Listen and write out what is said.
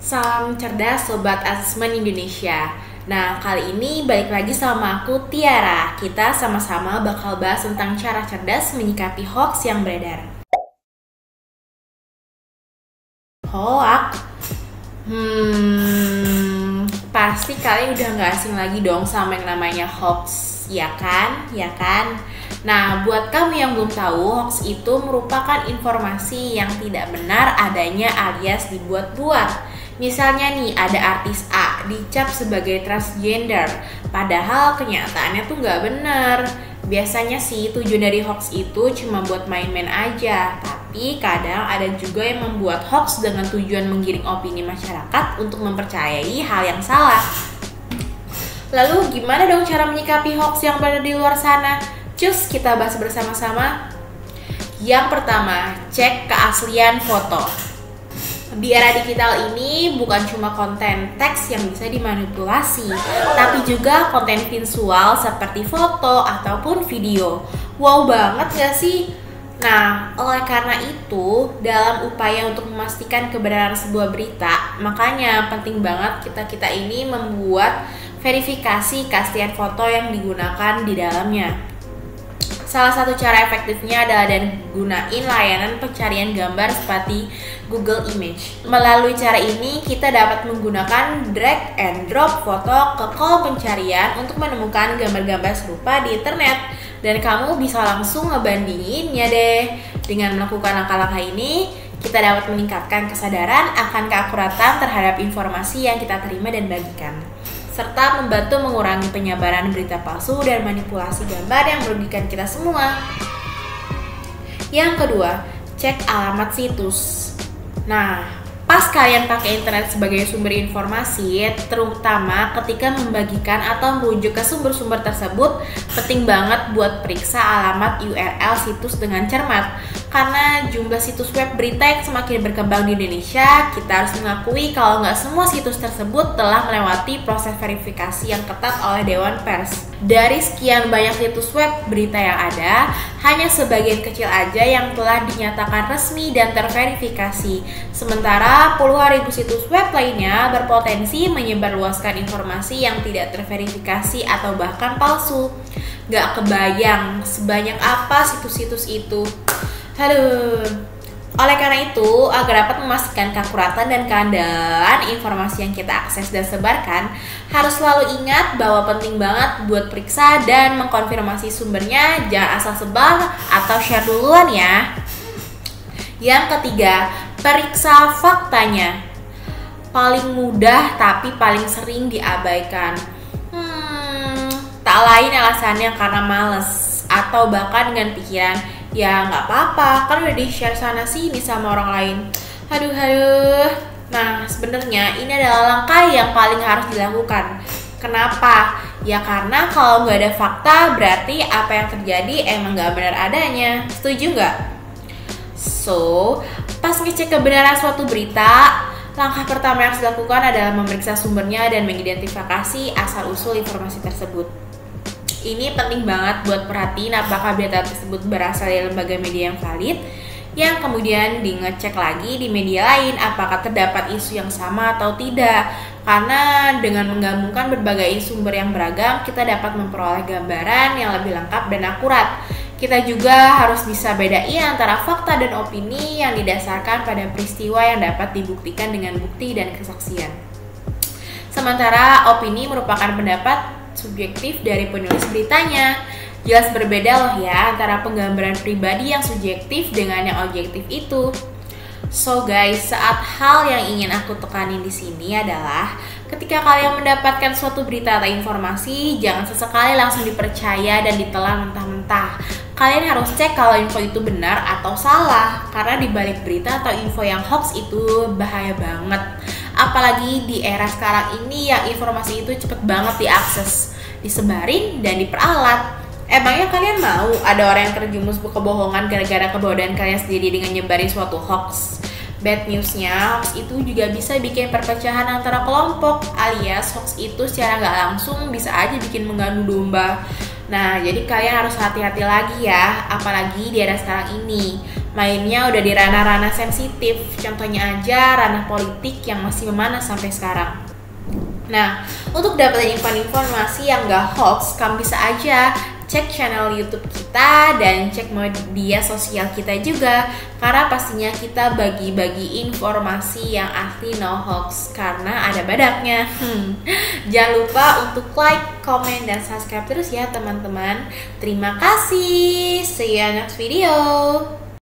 Salam cerdas Sobat Asesmen Indonesia. Nah, kali ini balik lagi sama aku Tiara. Kita sama-sama bakal bahas tentang cara cerdas menyikapi hoax yang beredar. Hoax? Pasti kalian udah gak asing lagi dong sama yang namanya hoax, ya kan? Ya kan? Nah, buat kamu yang belum tahu, hoax itu merupakan informasi yang tidak benar adanya alias dibuat-buat. Misalnya nih, ada artis A dicap sebagai transgender, padahal kenyataannya tuh nggak bener. Biasanya sih tujuan dari hoax itu cuma buat main-main aja, tapi kadang ada juga yang membuat hoax dengan tujuan menggiring opini masyarakat untuk mempercayai hal yang salah. Lalu gimana dong cara menyikapi hoax yang berada di luar sana? Cus, kita bahas bersama-sama. Yang pertama, cek keaslian foto. Di era digital ini bukan cuma konten teks yang bisa dimanipulasi, tapi juga konten visual seperti foto ataupun video. Wow banget gak sih? Nah, oleh karena itu, dalam upaya untuk memastikan kebenaran sebuah berita, makanya penting banget kita ini membuat verifikasi keaslian foto yang digunakan di dalamnya. Salah satu cara efektifnya adalah dengan gunain layanan pencarian gambar seperti Google Image. Melalui cara ini, kita dapat menggunakan drag and drop foto ke kolom pencarian untuk menemukan gambar-gambar serupa di internet. Dan kamu bisa langsung ngebandinginnya deh. Dengan melakukan langkah-langkah ini, kita dapat meningkatkan kesadaran akan keakuratan terhadap informasi yang kita terima dan bagikan, serta membantu mengurangi penyebaran berita palsu dan manipulasi gambar yang merugikan kita semua. Yang kedua, cek alamat situs. Nah, pas kalian pakai internet sebagai sumber informasi, terutama ketika membagikan atau merujuk ke sumber-sumber tersebut, penting banget buat periksa alamat URL situs dengan cermat. Karena jumlah situs web berita yang semakin berkembang di Indonesia, kita harus mengakui kalau nggak semua situs tersebut telah melewati proses verifikasi yang ketat oleh Dewan Pers. Dari sekian banyak situs web berita yang ada, hanya sebagian kecil aja yang telah dinyatakan resmi dan terverifikasi. Sementara puluhan ribu situs web lainnya berpotensi menyebarluaskan informasi yang tidak terverifikasi atau bahkan palsu. Gak kebayang sebanyak apa situs-situs itu. Aduh. Oleh karena itu, agar dapat memastikan keakuratan dan keandalan informasi yang kita akses dan sebarkan, harus selalu ingat bahwa penting banget buat periksa dan mengkonfirmasi sumbernya, jangan asal sebar atau share duluan ya. Yang ketiga, periksa faktanya. Paling mudah tapi paling sering diabaikan. Tak lain alasannya karena males atau bahkan dengan pikiran, ya nggak apa-apa, kan udah di-share sana sini sama orang lain. Aduh. Nah, sebenarnya ini adalah langkah yang paling harus dilakukan. Kenapa? Ya karena kalau nggak ada fakta, berarti apa yang terjadi emang nggak benar adanya. Setuju nggak? So, pas ngecek kebenaran suatu berita, langkah pertama yang harus dilakukan adalah memeriksa sumbernya dan mengidentifikasi asal-usul informasi tersebut. Ini penting banget buat perhatiin apakah berita tersebut berasal dari lembaga media yang valid, yang kemudian ngecek lagi di media lain apakah terdapat isu yang sama atau tidak. Karena dengan menggabungkan berbagai sumber yang beragam, kita dapat memperoleh gambaran yang lebih lengkap dan akurat. Kita juga harus bisa bedain antara fakta dan opini yang didasarkan pada peristiwa yang dapat dibuktikan dengan bukti dan kesaksian. Sementara opini merupakan pendapat subjektif dari penulis beritanya. Jelas berbeda loh ya antara penggambaran pribadi yang subjektif dengan yang objektif itu. So guys, saat hal yang ingin aku tekanin di sini adalah ketika kalian mendapatkan suatu berita atau informasi, jangan sesekali langsung dipercaya dan ditelan mentah-mentah. Kalian harus cek kalau info itu benar atau salah, karena di balik berita atau info yang hoax itu bahaya banget. Apalagi di era sekarang ini yang informasi itu cepet banget diakses, disebarin, dan diperalat. Emangnya kalian mau ada orang yang terjumus kebohongan gara-gara kebodohan kalian sendiri dengan nyebarin suatu hoax? Bad newsnya, hoax itu juga bisa bikin perpecahan antara kelompok, alias hoax itu secara nggak langsung bisa aja bikin mengadu domba. Nah, jadi kalian harus hati-hati lagi ya, apalagi di era sekarang ini. mainnya udah di ranah-ranah sensitif. Contohnya aja ranah politik yang masih memanas sampai sekarang. Nah, untuk dapetin informasi yang gak hoax, kamu bisa aja cek channel YouTube kita dan cek media sosial kita juga, karena pastinya kita bagi-bagi informasi yang asli, no hoax, karena ada badaknya. Jangan lupa untuk like, comment, dan subscribe terus ya teman-teman. Terima kasih, see you next video.